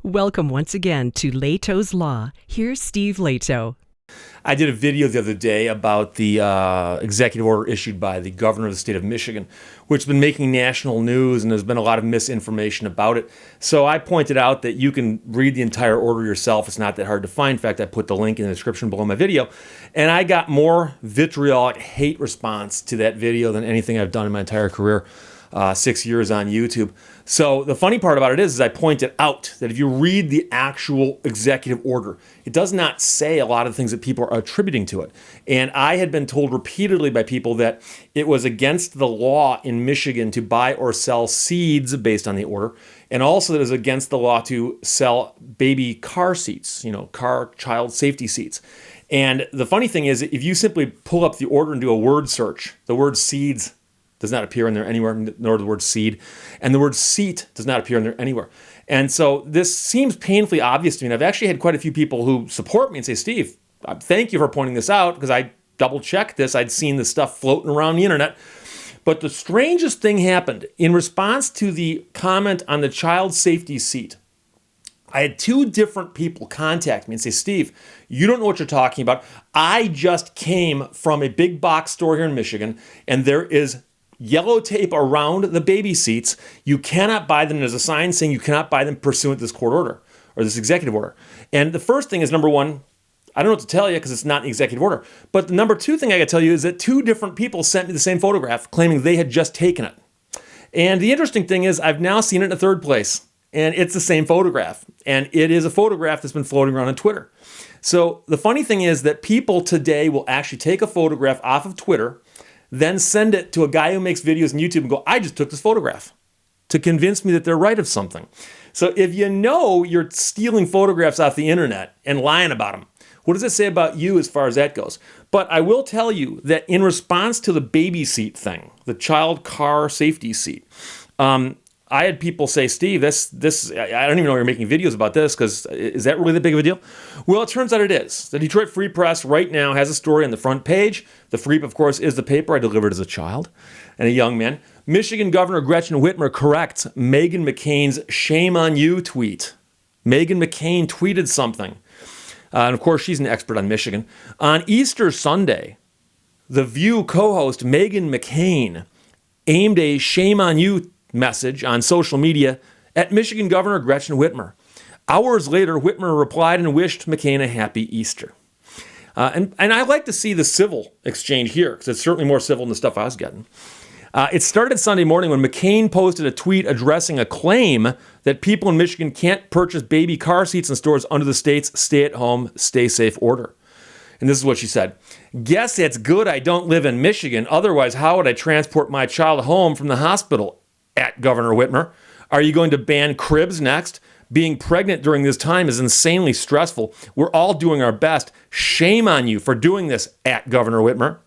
Welcome once again to Lehto's Law. Here's Steve Lehto. I did a video the other day about the executive order issued by the governor of the state of Michigan, which has been making national news, and there's been a lot of misinformation about it. So I pointed out that you can read the entire order yourself. It's not that hard to find. In fact, I put the link in the description below my video. And I got more vitriolic hate response to that video than anything I've done in my entire career. 6 years on YouTube. So the funny part about it is I pointed out that if you read the actual executive order, it does not say a lot of things that people are attributing to it. And I had been told repeatedly by people that it was against the law in Michigan to buy or sell seeds based on the order, and also that it was against the law to sell baby car seats, car child safety seats. And the funny thing is, if you simply pull up the order and do a word search, the word seeds does not appear in there anywhere, nor the word seed. And the word seat does not appear in there anywhere. And so this seems painfully obvious to me. And I've actually had quite a few people who support me and say, Steve, thank you for pointing this out, because I double-checked this. I'd seen this stuff floating around the internet. But the strangest thing happened. In response to the comment on the child safety seat, I had two different people contact me and say, Steve, you don't know what you're talking about. I just came from a big box store here in Michigan, and there is yellow tape around the baby seats. You cannot buy them. There's a sign saying you cannot buy them pursuant to this court order or this executive order. And the first thing is, number one, I don't know what to tell you because it's not an executive order. But the number two thing I got to tell you is that two different people sent me the same photograph claiming they had just taken it. And the interesting thing is I've now seen it in a third place, and it's the same photograph. And it is a photograph that's been floating around on Twitter. So the funny thing is that people today will actually take a photograph off of Twitter, then send it to a guy who makes videos on YouTube and go, I just took this photograph, to convince me that they're right of something. So if you know you're stealing photographs off the internet and lying about them, what does it say about you as far as that goes? But I will tell you that in response to the baby seat thing, the child car safety seat, I had people say, Steve, this I don't even know you're making videos about this, because is that really that big of a deal? Well, it turns out it is. The Detroit Free Press right now has a story on the front page. The Free, of course, is the paper I delivered as a child and a young man. Michigan Governor Gretchen Whitmer corrects Meghan McCain's shame on you tweet. Meghan McCain tweeted something. And of course, she's an expert on Michigan. On Easter Sunday, The View co-host Meghan McCain aimed a shame on you message on social media at Michigan Governor Gretchen Whitmer. Hours later, Whitmer replied and wished McCain a happy Easter. And I like to see the civil exchange here, because it's certainly more civil than the stuff I was getting. It started Sunday morning when McCain posted a tweet addressing a claim that people in Michigan can't purchase baby car seats in stores under the state's stay-at-home, stay-safe order. And this is what she said. Guess it's good I don't live in Michigan. Otherwise, how would I transport my child home from the hospital? At Governor Whitmer. Are you going to ban cribs next? Being pregnant during this time is insanely stressful. We're all doing our best. Shame on you for doing this, at Governor Whitmer.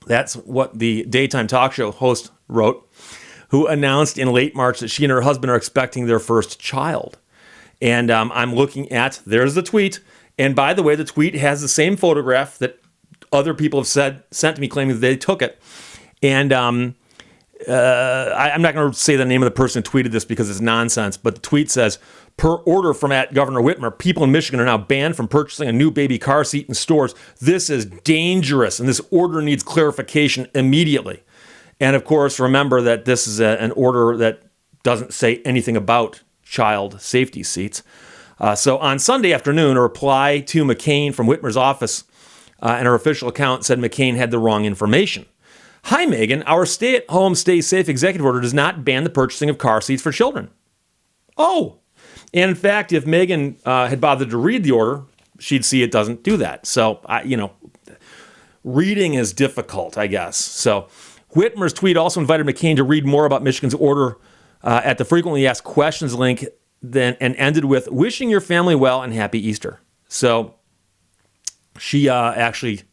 That's what the daytime talk show host wrote, who announced in late March that she and her husband are expecting their first child. And I'm looking at, there's the tweet. And by the way, the tweet has the same photograph that other people have sent to me claiming that they took it. And I'm not going to say the name of the person who tweeted this because it's nonsense, but the tweet says, per order from at Governor Whitmer, people in Michigan are now banned from purchasing a new baby car seat in stores. This is dangerous, and this order needs clarification immediately. And of course, remember that this is an order that doesn't say anything about child safety seats. So on Sunday afternoon, a reply to McCain from Whitmer's office and her official account said McCain had the wrong information. Hi, Megan. Our stay-at-home, stay-safe executive order does not ban the purchasing of car seats for children. Oh. And in fact, if Megan had bothered to read the order, she'd see it doesn't do that. So, reading is difficult, I guess. So, Whitmer's tweet also invited McCain to read more about Michigan's order at the frequently asked questions link, and ended with, wishing your family well and happy Easter. So, she actually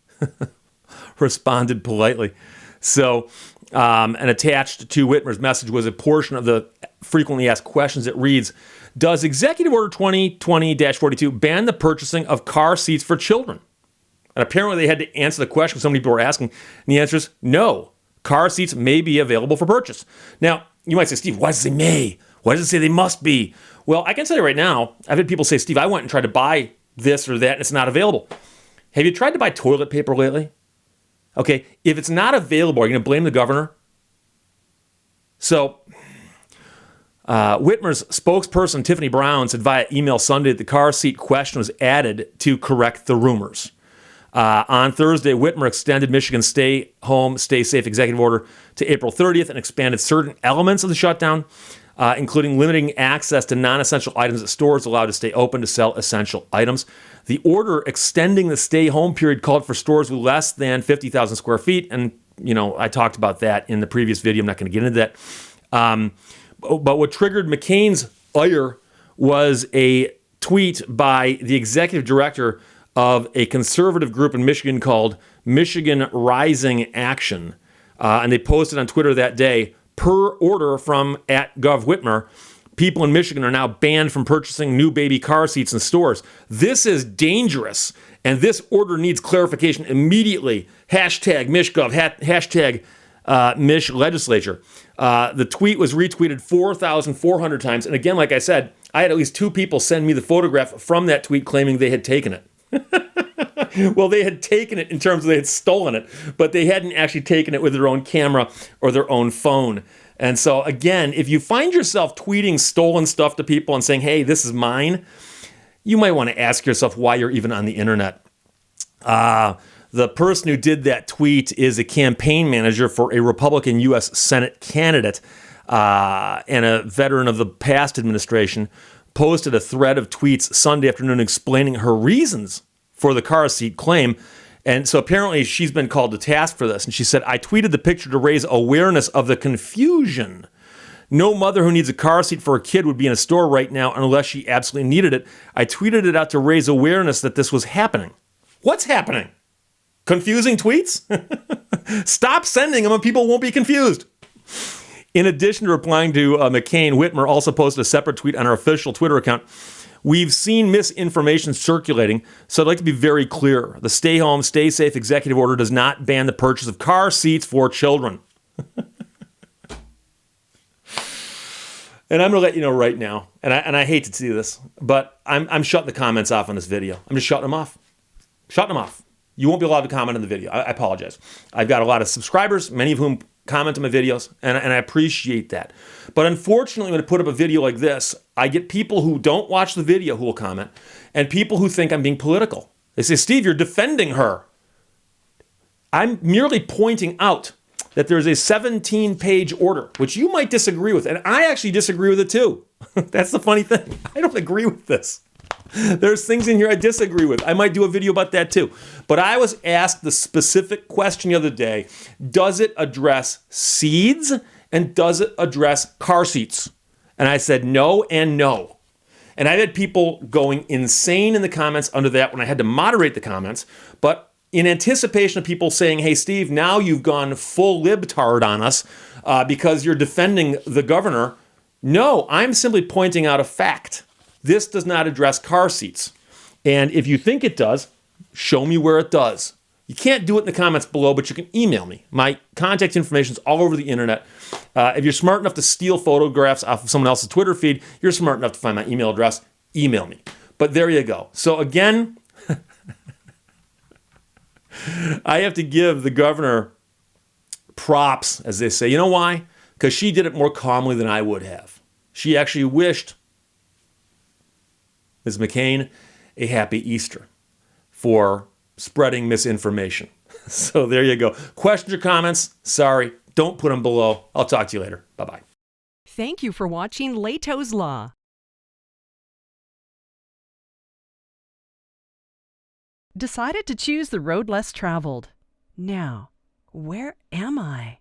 responded politely. So, and attached to Whitmer's message was a portion of the frequently asked questions that reads, does Executive Order 2020-42 ban the purchasing of car seats for children? And apparently they had to answer the question so many people were asking. And the answer is no. Car seats may be available for purchase. Now, you might say, Steve, why does it say may? Why does it say they must be? Well, I can tell you right now, I've had people say, Steve, I went and tried to buy this or that and it's not available. Have you tried to buy toilet paper lately? Okay, if it's not available, are you going to blame the governor? So, Whitmer's spokesperson, Tiffany Brown, said via email Sunday that the car seat question was added to correct the rumors. On Thursday, Whitmer extended Michigan's stay home, stay safe executive order to April 30th and expanded certain elements of the shutdown, including limiting access to non-essential items at stores allowed to stay open to sell essential items. The order extending the stay-home period called for stores with less than 50,000 square feet, and I talked about that in the previous video. I'm not going to get into that. But what triggered McCain's ire was a tweet by the executive director of a conservative group in Michigan called Michigan Rising Action. And they posted on Twitter that day, per order from @GovWhitmer, people in Michigan are now banned from purchasing new baby car seats in stores. This is dangerous, and this order needs clarification immediately. #MishGov, #Mish Legislature. The tweet was retweeted 4,400 times. And again, like I said, I had at least 2 people send me the photograph from that tweet claiming they had taken it. Well, they had taken it in terms of they had stolen it, but they hadn't actually taken it with their own camera or their own phone. And so, again, if you find yourself tweeting stolen stuff to people and saying, hey, this is mine, you might want to ask yourself why you're even on the internet. The person who did that tweet is a campaign manager for a Republican U.S. Senate candidate and a veteran of the past administration, posted a thread of tweets Sunday afternoon explaining her reasons for the car seat claim. And so apparently she's been called to task for this. And she said, I tweeted the picture to raise awareness of the confusion. No mother who needs a car seat for a kid would be in a store right now unless she absolutely needed it. I tweeted it out to raise awareness that this was happening. What's happening? Confusing tweets? Stop sending them and people won't be confused. In addition to replying to McCain, Whitmer also posted a separate tweet on her official Twitter account. We've seen misinformation circulating, so I'd like to be very clear. The stay home, stay safe executive order does not ban the purchase of car seats for children. And I'm going to let you know right now, and I hate to see this, but I'm shutting the comments off on this video. I'm just shutting them off. Shutting them off. You won't be allowed to comment on the video. I apologize. I've got a lot of subscribers, many of whom comment on my videos, and I appreciate that. But unfortunately, when I put up a video like this, I get people who don't watch the video who will comment, and people who think I'm being political. They say, Steve, you're defending her. I'm merely pointing out that there's a 17-page order, which you might disagree with, and I actually disagree with it too. That's the funny thing. I don't agree with this. There's things in here I disagree with. I might do a video about that too. But I was asked the specific question the other day, does it address seeds and does it address car seats? And I said no and no. And I've had people going insane in the comments under that when I had to moderate the comments. But in anticipation of people saying, hey, Steve, now you've gone full libtard on us because you're defending the governor. No, I'm simply pointing out a fact. This does not address car seats. And if you think it does, show me where it does. You can't do it in the comments below, but you can email me. My contact information is all over the internet. If you're smart enough to steal photographs off of someone else's Twitter feed, you're smart enough to find my email address, email me. But there you go. So again, I have to give the governor props, as they say. You know why? Because she did it more calmly than I would have. She actually wished Ms. McCain a happy Easter for spreading misinformation. So there you go. Questions or comments? Sorry, don't put them below. I'll talk to you later. Bye-bye. Thank you for watching Lehto's Law. Decided to choose the road less traveled. Now, where am I?